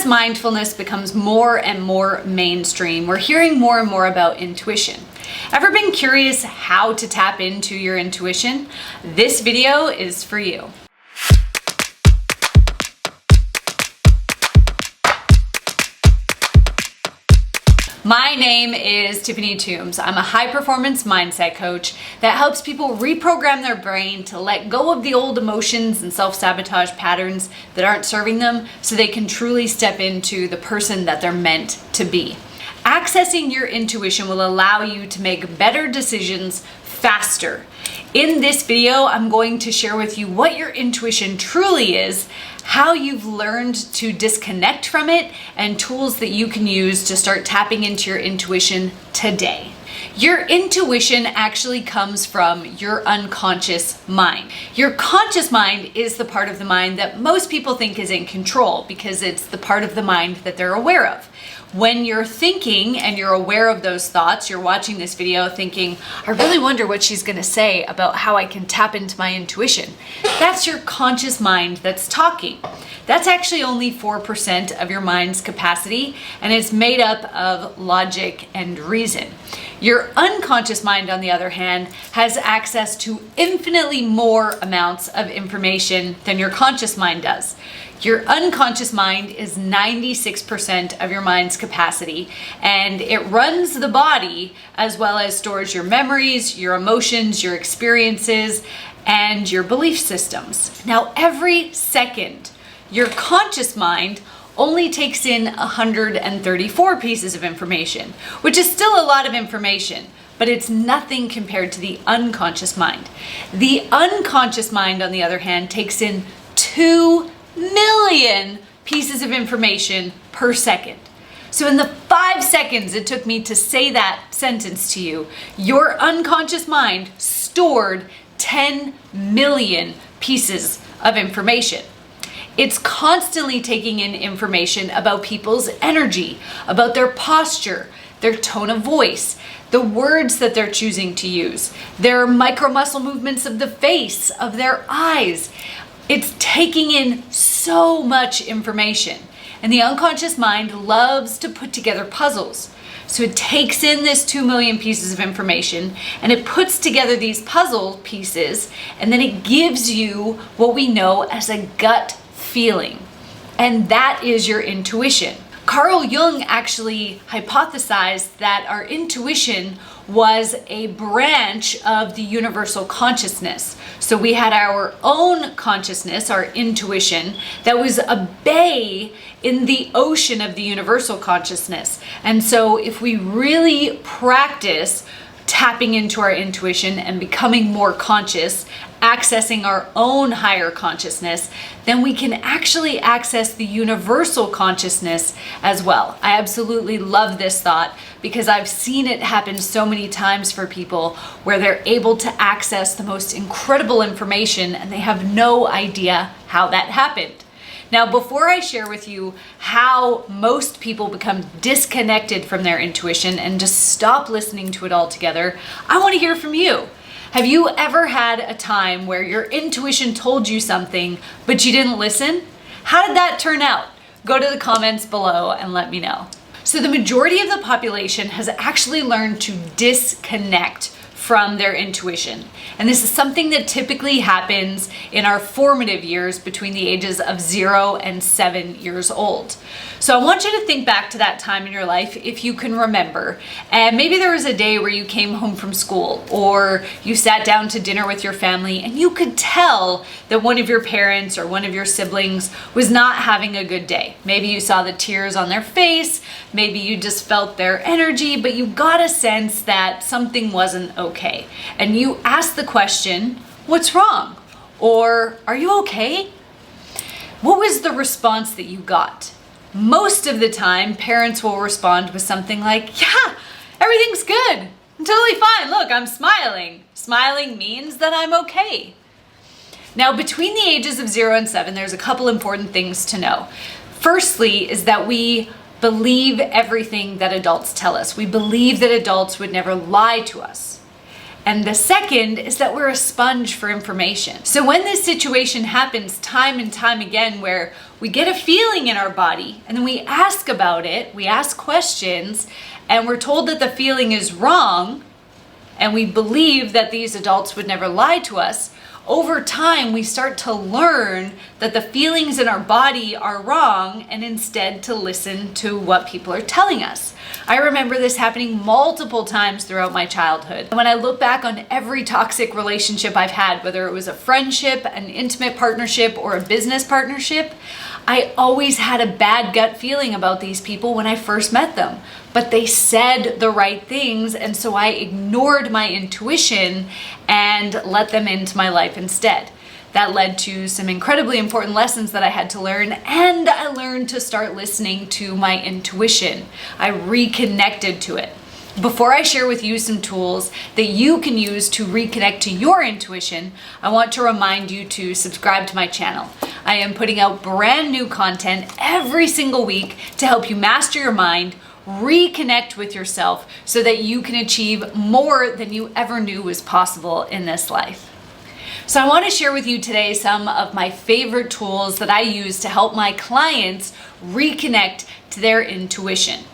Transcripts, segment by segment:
As mindfulness becomes more and more mainstream, we're hearing more and more about intuition. Ever been curious how to tap into your intuition? This video is for you. My name is Tiffany Toombs. I'm a high-performance mindset coach that helps people reprogram their brain to let go of the old emotions and self-sabotage patterns that aren't serving them so they can truly step into the person that they're meant to be. Accessing your intuition will allow you to make better decisions faster. In this video, I'm going to share with you what your intuition truly is, how you've learned to disconnect from it, and tools that you can use to start tapping into your intuition today. Your intuition actually comes from your unconscious mind. Your conscious mind is the part of the mind that most people think is in control because it's the part of the mind that they're aware of. When you're thinking and you're aware of those thoughts, you're watching this video thinking, I really wonder what she's gonna say about how I can tap into my intuition. That's your conscious mind that's talking. That's actually only 4% of your mind's capacity, and it's made up of logic and reason. Your unconscious mind, on the other hand, has access to infinitely more amounts of information than your conscious mind does. Your unconscious mind is 96% of your mind's capacity, and it runs the body as well as stores your memories, your emotions, your experiences, and your belief systems. Now, every second, your conscious mind only takes in 134 pieces of information, which is still a lot of information, but it's nothing compared to the unconscious mind. The unconscious mind, on the other hand, takes in 2 million pieces of information per second. So in the 5 seconds it took me to say that sentence to you, your unconscious mind stored 10 million pieces of information. It's constantly taking in information about people's energy, about their posture, their tone of voice, the words that they're choosing to use, their micro muscle movements of the face, of their eyes. It's taking in so much information, and the unconscious mind loves to put together puzzles. So it takes in this 2 million pieces of information and it puts together these puzzle pieces, and then it gives you what we know as a gut feeling. And that is your intuition. Carl Jung actually hypothesized that our intuition was a branch of the universal consciousness. So we had our own consciousness, our intuition, that was a bay in the ocean of the universal consciousness. And so if we really practice tapping into our intuition and becoming more conscious, accessing our own higher consciousness, then we can actually access the universal consciousness as well. I absolutely love this thought because I've seen it happen so many times for people where they're able to access the most incredible information and they have no idea how that happened. Now, before I share with you how most people become disconnected from their intuition and just stop listening to it altogether, I want to hear from you. Have you ever had a time where your intuition told you something, but you didn't listen? How did that turn out? Go to the comments below and let me know. So the majority of the population has actually learned to disconnect from their intuition. And this is something that typically happens in our formative years between the ages of 0 and 7 years old. So I want you to think back to that time in your life if you can remember. And maybe there was a day where you came home from school or you sat down to dinner with your family and you could tell that one of your parents or one of your siblings was not having a good day. Maybe you saw the tears on their face, maybe you just felt their energy, but you got a sense that something wasn't okay. And you asked the question, what's wrong? Or are you okay? What was the response that you got? Most of the time, parents will respond with something like, yeah, everything's good. I'm totally fine. Look, I'm smiling. Smiling means that I'm okay. Now, between the ages of 0 and 7, there's a couple important things to know. Firstly is that we believe everything that adults tell us. We believe that adults would never lie to us. And the second is that we're a sponge for information. So when this situation happens time and time again where we get a feeling in our body and then we ask about it, we ask questions, and we're told that the feeling is wrong, and we believe that these adults would never lie to us. Over time, we start to learn that the feelings in our body are wrong and instead to listen to what people are telling us. I remember this happening multiple times throughout my childhood. When I look back on every toxic relationship I've had, whether it was a friendship, an intimate partnership, or a business partnership, I always had a bad gut feeling about these people when I first met them. But they said the right things, and so I ignored my intuition and let them into my life instead. That led to some incredibly important lessons that I had to learn, and I learned to start listening to my intuition. I reconnected to it. Before I share with you some tools that you can use to reconnect to your intuition, I want to remind you to subscribe to my channel. I am putting out brand new content every single week to help you master your mind, reconnect with yourself so that you can achieve more than you ever knew was possible in this life. So I want to share with you today some of my favorite tools that I use to help my clients reconnect to their intuition.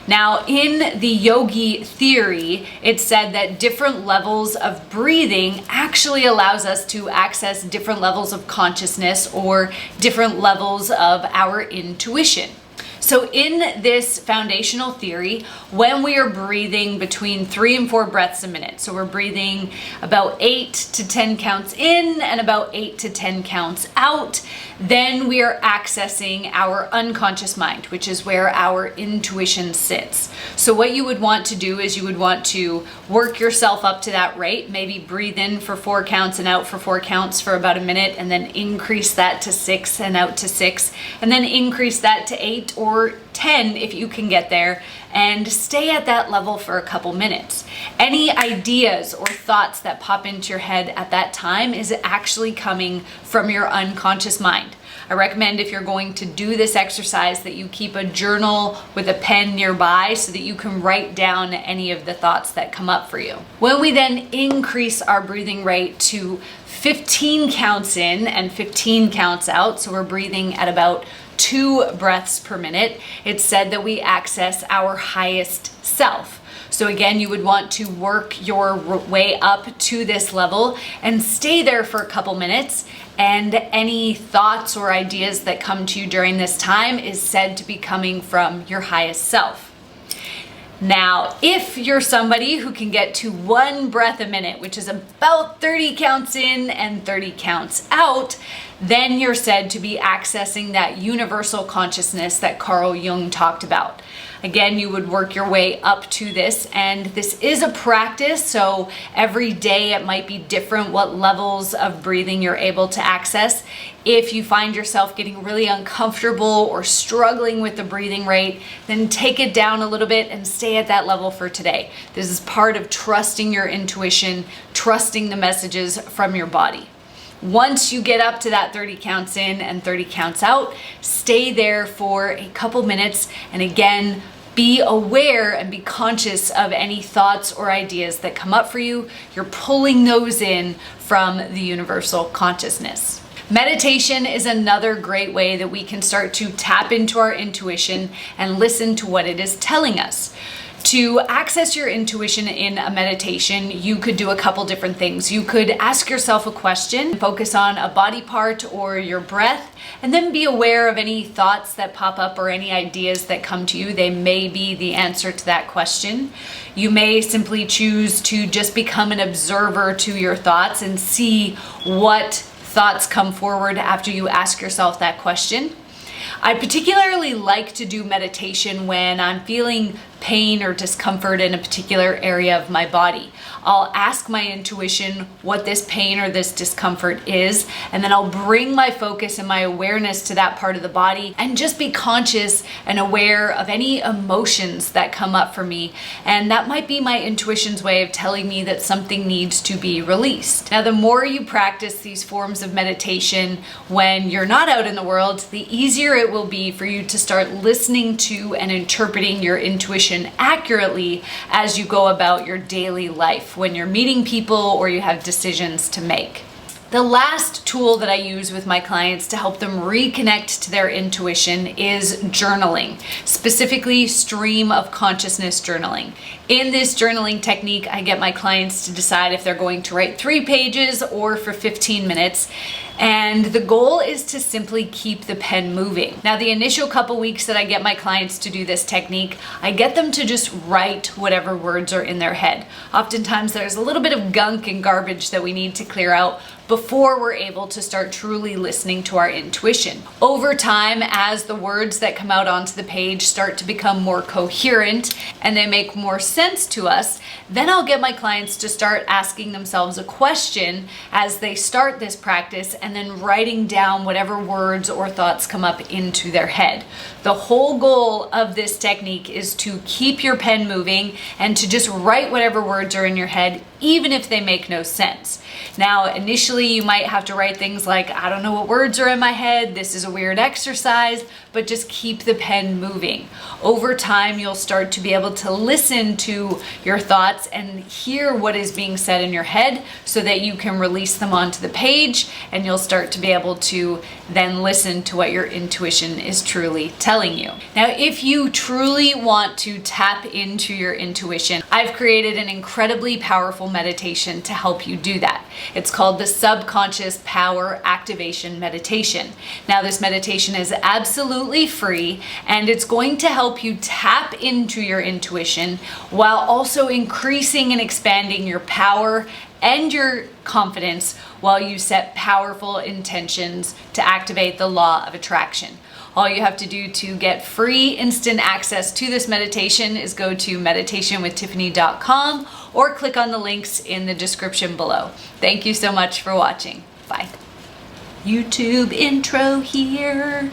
Now, in the yogi theory, it said that different levels of breathing actually allows us to access different levels of consciousness or different levels of our intuition. So in this foundational theory, when we are breathing between 3 and 4 breaths a minute, so we're breathing about 8 to 10 counts in and about 8 to 10 counts out, then we are accessing our unconscious mind, which is where our intuition sits. So what you would want to do is you would want to work yourself up to that rate, maybe breathe in for 4 counts and out for 4 counts for about a minute, and then increase that to 6 and out to 6, and then increase that to 8 or 10 if you can get there, and stay at that level for a couple minutes. Any ideas or thoughts that pop into your head at that time is actually coming from your unconscious mind. I recommend, if you're going to do this exercise, that you keep a journal with a pen nearby so that you can write down any of the thoughts that come up for you. When we then increase our breathing rate to 15 counts in and 15 counts out, so we're breathing at about 2 breaths per minute, it's said that we access our highest self. So again, you would want to work your way up to this level and stay there for a couple minutes. And any thoughts or ideas that come to you during this time is said to be coming from your highest self. Now, if you're somebody who can get to 1 breath a minute, which is about 30 counts in and 30 counts out, then you're said to be accessing that universal consciousness that Carl Jung talked about. Again, you would work your way up to this, and this is a practice, so every day it might be different what levels of breathing you're able to access. If you find yourself getting really uncomfortable or struggling with the breathing rate, then take it down a little bit and stay at that level for today. This is part of trusting your intuition, trusting the messages from your body. Once you get up to that 30 counts in and 30 counts out, stay there for a couple minutes, and again, be aware and be conscious of any thoughts or ideas that come up for you. You're pulling those in from the universal consciousness. Meditation is another great way that we can start to tap into our intuition and listen to what it is telling us. To access your intuition in a meditation, you could do a couple different things. You could ask yourself a question, focus on a body part or your breath, and then be aware of any thoughts that pop up or any ideas that come to you. They may be the answer to that question. You may simply choose to just become an observer to your thoughts and see what thoughts come forward after you ask yourself that question. I particularly like to do meditation when I'm feeling pain or discomfort in a particular area of my body. I'll ask my intuition what this pain or this discomfort is, and then I'll bring my focus and my awareness to that part of the body and just be conscious and aware of any emotions that come up for me. And that might be my intuition's way of telling me that something needs to be released. Now, the more you practice these forms of meditation when you're not out in the world, the easier it will be for you to start listening to and interpreting your intuition accurately as you go about your daily life when you're meeting people or you have decisions to make. The last tool that I use with my clients to help them reconnect to their intuition is journaling, specifically stream of consciousness journaling. In this journaling technique, I get my clients to decide if they're going to write 3 pages or for 15 minutes. And the goal is to simply keep the pen moving. Now, the initial couple weeks that I get my clients to do this technique, I get them to just write whatever words are in their head. Oftentimes there's a little bit of gunk and garbage that we need to clear out before we're able to start truly listening to our intuition. Over time, as the words that come out onto the page start to become more coherent and they make more sense to us, then I'll get my clients to start asking themselves a question as they start this practice and then writing down whatever words or thoughts come up into their head. The whole goal of this technique is to keep your pen moving and to just write whatever words are in your head, even if they make no sense. Now, initially you might have to write things like, I don't know what words are in my head, this is a weird exercise, but just keep the pen moving. Over time, you'll start to be able to listen to your thoughts and hear what is being said in your head so that you can release them onto the page, and you'll start to be able to then listen to what your intuition is truly telling you. Now, if you truly want to tap into your intuition, I've created an incredibly powerful meditation to help you do that. It's called the Subconscious Power Activation Meditation. Now, this meditation is absolutely free, and it's going to help you tap into your intuition while also increasing and expanding your power and your confidence while you set powerful intentions to activate the law of attraction. All you have to do to get free instant access to this meditation is go to meditationwithtiffany.com or click on the links in the description below. Thank you so much for watching. Bye. YouTube intro here.